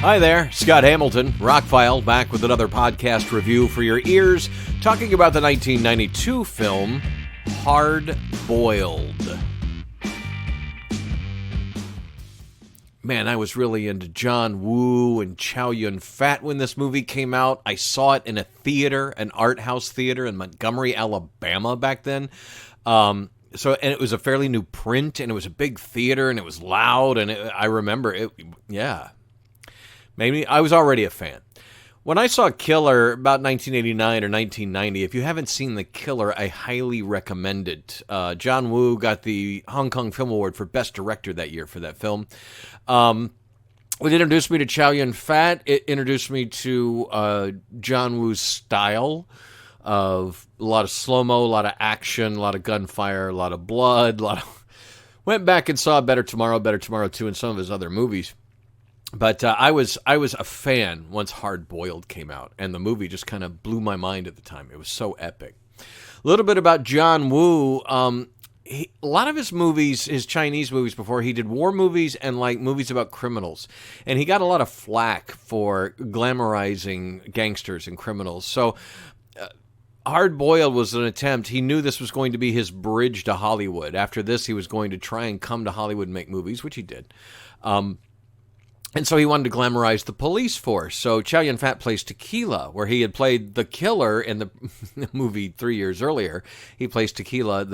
Hi there, Scott Hamilton, ROCKFILE, back with another podcast review for your ears, talking about the 1992 film, Hard Boiled. Man, I was really into John Woo and Chow Yun-fat when this movie came out. I saw it in a theater, an art house theater in Montgomery, Alabama back then. And it was a fairly new print, and it was a big theater, and it was loud, and I remember it, yeah. Maybe I was already a fan. When I saw Killer about 1989 or 1990, if you haven't seen The Killer, I highly recommend it. John Woo got the Hong Kong Film Award for Best Director that year for that film. It introduced me to Chow Yun-fat. It introduced me to John Woo's style of a lot of slow-mo, a lot of action, a lot of gunfire, a lot of blood. Went back and saw Better Tomorrow 2, and some of his other movies. But I was a fan once Hard Boiled came out, and the movie just kind of blew my mind at the time. It was so epic. A little bit about John Woo. A lot of his movies, his Chinese movies before, he did war movies and like movies about criminals. And he got a lot of flack for glamorizing gangsters and criminals. So Hard Boiled was an attempt. He knew this was going to be his bridge to Hollywood. After this, he was going to try and come to Hollywood and make movies, which he did. And so he wanted to glamorize the police force. So Chow Yun-fat plays Tequila, where he had played the killer in the movie 3 years earlier. He plays Tequila,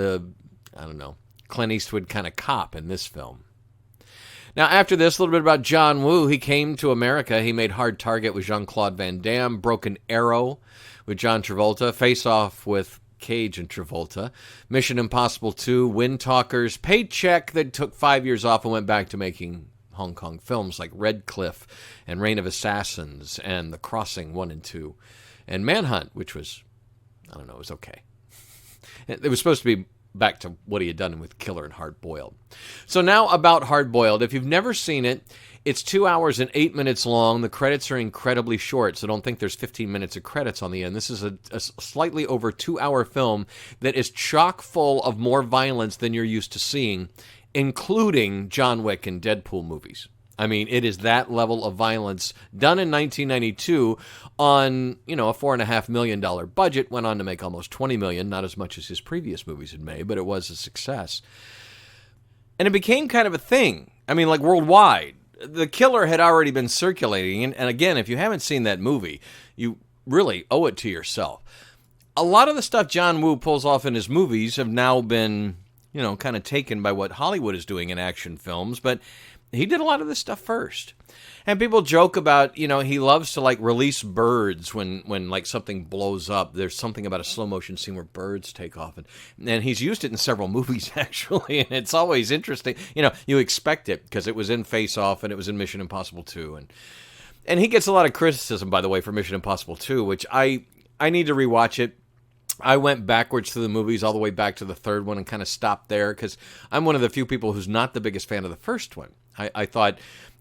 Clint Eastwood kind of cop in this film. Now, after this, a little bit about John Woo. He came to America. He made Hard Target with Jean-Claude Van Damme, Broken Arrow with John Travolta, Face Off with Cage and Travolta, Mission Impossible 2, Wind Talkers, Paycheck that took 5 years off and went back to making Hong Kong films like Red Cliff and Reign of Assassins and The Crossing 1 and 2, and Manhunt, which was, it was okay. It was supposed to be back to what he had done with Killer and Hard Boiled. So now about Hard Boiled. If you've never seen it, it's 2 hours and 8 minutes long. The credits are incredibly short, so don't think there's 15 minutes of credits on the end. This is a slightly over 2 hour film that is chock full of more violence than you're used to seeing, including John Wick and Deadpool movies. I mean, it is that level of violence done in 1992 on, a $4.5 million budget, went on to make almost $20 million, not as much as his previous movies had made, but it was a success. And it became kind of a thing. I mean, like worldwide. The Killer had already been circulating, and again, if you haven't seen that movie, you really owe it to yourself. A lot of the stuff John Woo pulls off in his movies have now been kind of taken by what Hollywood is doing in action films, but he did a lot of this stuff first. And people joke about, he loves to like release birds when like something blows up. There's something about a slow motion scene where birds take off, and he's used it in several movies actually, and it's always interesting. You expect it because it was in Face Off and it was in Mission Impossible 2, and he gets a lot of criticism, by the way, for Mission Impossible 2, which I need to rewatch it. I went backwards through the movies all the way back to the third one and kind of stopped there because I'm one of the few people who's not the biggest fan of the first one. I thought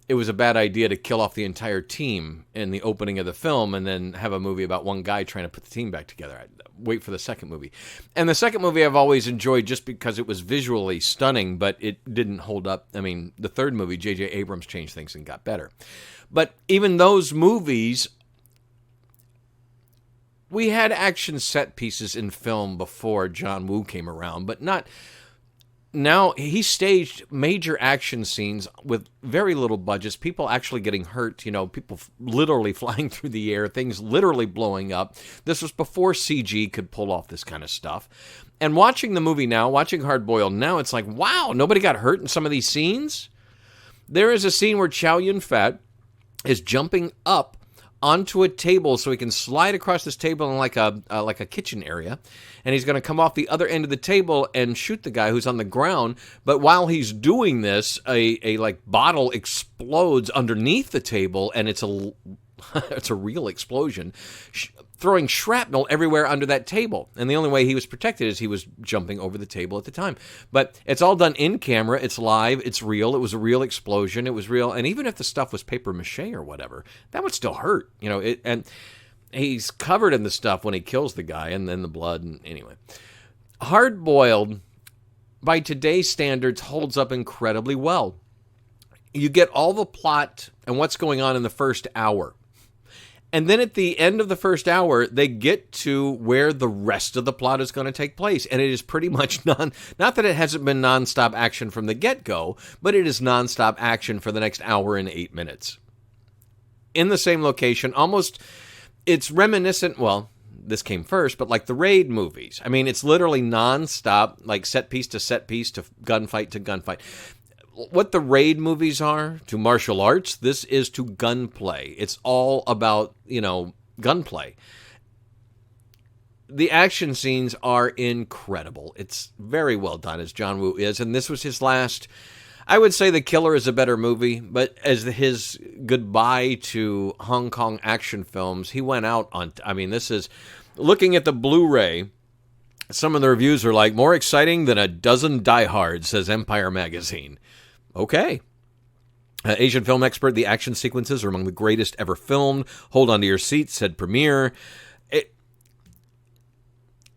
it was a bad idea to kill off the entire team in the opening of the film and then have a movie about one guy trying to put the team back together. I'd wait for the second movie. And the second movie I've always enjoyed just because it was visually stunning, but it didn't hold up. I mean, the third movie, J.J. Abrams changed things and got better. But even those movies, we had action set pieces in film before John Woo came around, but not. Now, he staged major action scenes with very little budgets, people actually getting hurt, people literally flying through the air, things literally blowing up. This was before CG could pull off this kind of stuff. And watching the movie now, watching Hard Boiled now, it's like, wow, nobody got hurt in some of these scenes? There is a scene where Chow Yun-fat is jumping up onto a table so he can slide across this table in like a kitchen area, and he's going to come off the other end of the table and shoot the guy who's on the ground. But while he's doing this, a like bottle explodes underneath the table, and it's a real explosion, throwing shrapnel everywhere under that table. And the only way he was protected is he was jumping over the table at the time. But it's all done in camera. It's live. It's real. It was a real explosion. It was real. And even if the stuff was paper mache or whatever, that would still hurt. And he's covered in the stuff when he kills the guy, and then the blood. And anyway, Hard Boiled, by today's standards, holds up incredibly well. you get all the plot and what's going on in the first hour. And then at the end of the first hour, they get to where the rest of the plot is going to take place. And it is pretty much not that it hasn't been nonstop action from the get-go, but it is nonstop action for the next hour and 8 minutes. In the same location, almost, it's reminiscent, well, this came first, but like the Raid movies. I mean, it's literally nonstop, like set piece to gunfight to gunfight. What the Raid movies are to martial arts, this is to gunplay. It's all about, gunplay. The action scenes are incredible. It's very well done, as John Woo is, and this was his last. I would say The Killer is a better movie, but as his goodbye to Hong Kong action films, he went out on. This is looking at the Blu-ray. Some of the reviews are like, more exciting than a dozen diehards, says Empire Magazine. Okay. Asian film expert, the action sequences are among the greatest ever filmed. Hold on to your seats, said Premiere. It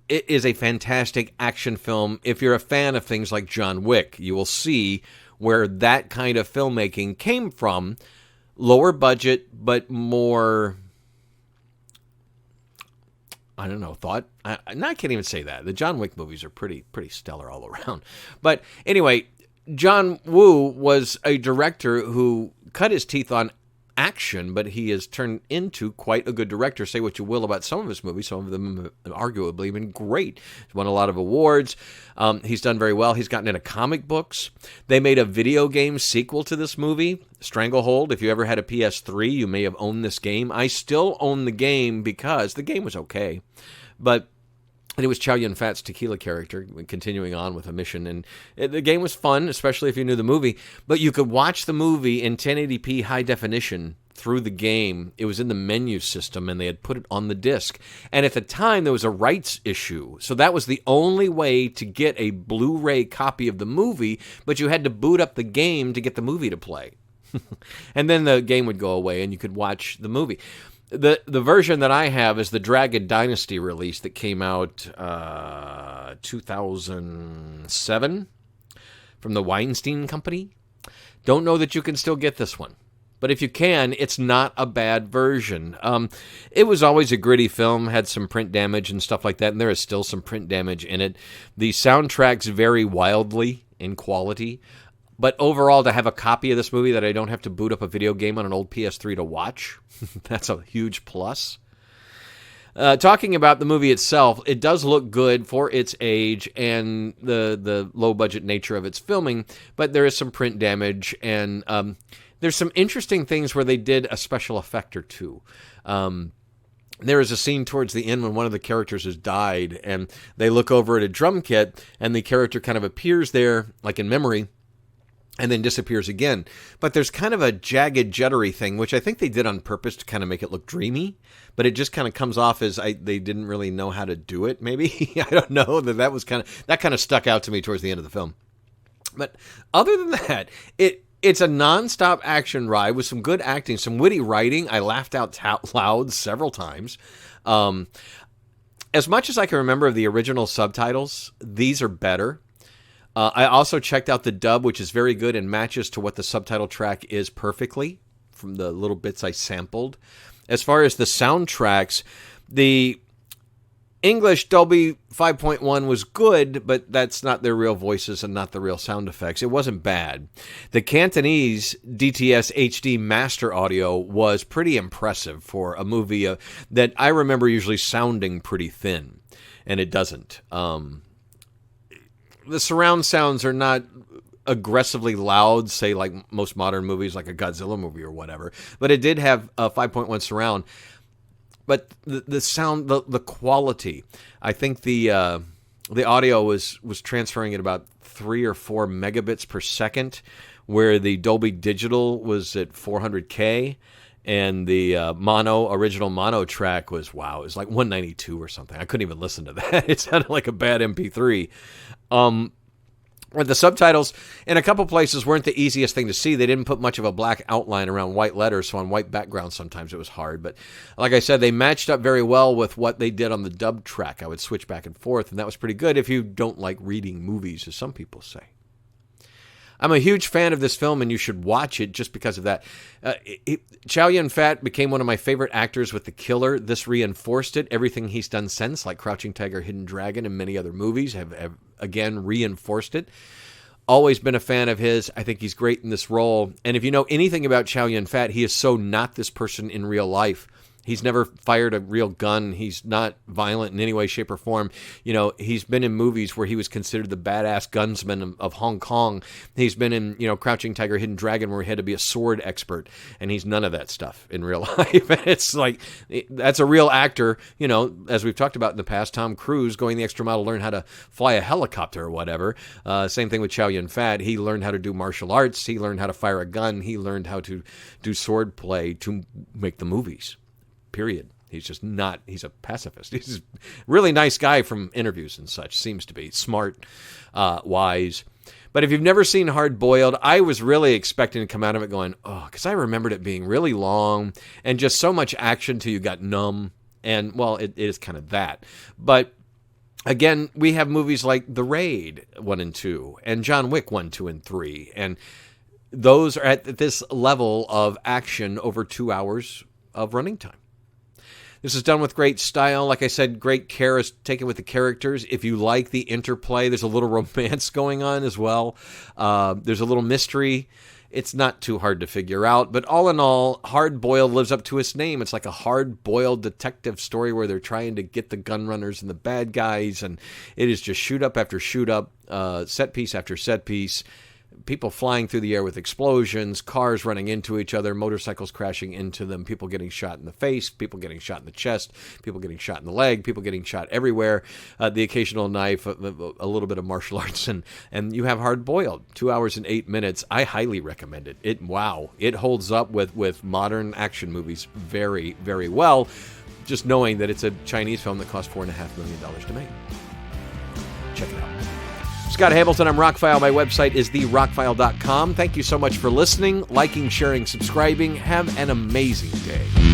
is a fantastic action film. If you're a fan of things like John Wick, you will see where that kind of filmmaking came from. Lower budget, but more, I don't know, thought. I can't even say that. The John Wick movies are pretty stellar all around. But anyway, John Woo was a director who cut his teeth on action, but he has turned into quite a good director. Say what you will about some of his movies. Some of them have arguably been great. He's won a lot of awards. He's done very well. He's gotten into comic books. They made a video game sequel to this movie, Stranglehold. If you ever had a PS3, you may have owned this game. I still own the game because the game was okay. But and it was Chow Yun-Fat's tequila character continuing on with a mission. And the game was fun, especially if you knew the movie. But you could watch the movie in 1080p high definition through the game. It was in the menu system, and they had put it on the disc. And at the time, there was a rights issue. So that was the only way to get a Blu-ray copy of the movie, but you had to boot up the game to get the movie to play. And then the game would go away, and you could watch the movie. The version that I have is the Dragon Dynasty release that came out 2007 from the Weinstein Company. Don't know that you can still get this one. But if you can, it's not a bad version. It was always a gritty film, had some print damage and stuff like that, and there is still some print damage in it. The soundtracks vary wildly in quality. But overall, to have a copy of this movie that I don't have to boot up a video game on an old PS3 to watch, that's a huge plus. Talking about the movie itself, it does look good for its age and the low-budget nature of its filming, but there is some print damage, and there's some interesting things where they did a special effect or two. There is a scene towards the end when one of the characters has died, and they look over at a drum kit, and the character kind of appears there, like in memory, and then disappears again. But there's kind of a jagged, juddery thing, which I think they did on purpose to kind of make it look dreamy, but it just kind of comes off as they didn't really know how to do it, maybe. I don't know. That kind of stuck out to me towards the end of the film. But other than that, it's a nonstop action ride with some good acting, some witty writing. I laughed out loud several times. As much as I can remember of the original subtitles, these are better. I also checked out the dub, which is very good and matches to what the subtitle track is perfectly from the little bits I sampled. As far as the soundtracks, the English Dolby 5.1 was good, but that's not their real voices and not the real sound effects. It wasn't bad. The Cantonese DTS HD master audio was pretty impressive for a movie that I remember usually sounding pretty thin, and it doesn't. The surround sounds are not aggressively loud, say like most modern movies, like a Godzilla movie or whatever. But it did have a 5.1 surround. But the sound, the quality, I think the audio was transferring at about 3 or 4 megabits per second, where the Dolby Digital was at 400K. And the original mono track was, it was like 192 or something. I couldn't even listen to that. It sounded like a bad MP3. The subtitles in a couple places weren't the easiest thing to see. They didn't put much of a black outline around white letters, so on white background sometimes it was hard. But like I said, they matched up very well with what they did on the dub track. I would switch back and forth, and that was pretty good if you don't like reading movies, as some people say. I'm a huge fan of this film, and you should watch it just because of that. Chow Yun-fat became one of my favorite actors with The Killer. This reinforced it. Everything he's done since, like Crouching Tiger, Hidden Dragon, and many other movies, have again reinforced it. Always been a fan of his. I think he's great in this role. And if you know anything about Chow Yun-fat, he is so not this person in real life. He's never fired a real gun. He's not violent in any way, shape, or form. You know, he's been in movies where he was considered the badass gunsman of Hong Kong. He's been in, Crouching Tiger, Hidden Dragon, where he had to be a sword expert. And he's none of that stuff in real life. It's like, that's a real actor, as we've talked about in the past, Tom Cruise going the extra mile to learn how to fly a helicopter or whatever. Same thing with Chow Yun-fat. He learned how to do martial arts. He learned how to fire a gun. He learned how to do sword play to make the movies. Period. He's just not, he's a pacifist. He's a really nice guy from interviews and such, seems to be smart, wise. But if you've never seen Hard Boiled, I was really expecting to come out of it going, because I remembered it being really long and just so much action till you got numb. And, well, it is kind of that. But again, we have movies like The Raid 1 and 2 and John Wick 1, 2, and 3. And those are at this level of action over 2 hours of running time. This is done with great style. Like I said, great care is taken with the characters. If you like the interplay, there's a little romance going on as well. There's a little mystery. It's not too hard to figure out. But all in all, Hard Boiled lives up to its name. It's like a hard-boiled detective story where they're trying to get the gun runners and the bad guys. And it is just shoot up after shoot up, set piece after set piece. People flying through the air with explosions, cars running into each other, motorcycles crashing into them, people getting shot in the face, people getting shot in the chest, people getting shot in the leg, people getting shot everywhere, the occasional knife, a little bit of martial arts, and you have Hard Boiled, 2 hours and 8 minutes. I highly recommend it. It holds up with modern action movies very, very well, just knowing that it's a Chinese film that cost $4.5 million to make. Check it out. Scott Hamilton, I'm ROCKFILE. My website is therockfile.com. Thank you so much for listening, liking, sharing, subscribing. Have an amazing day.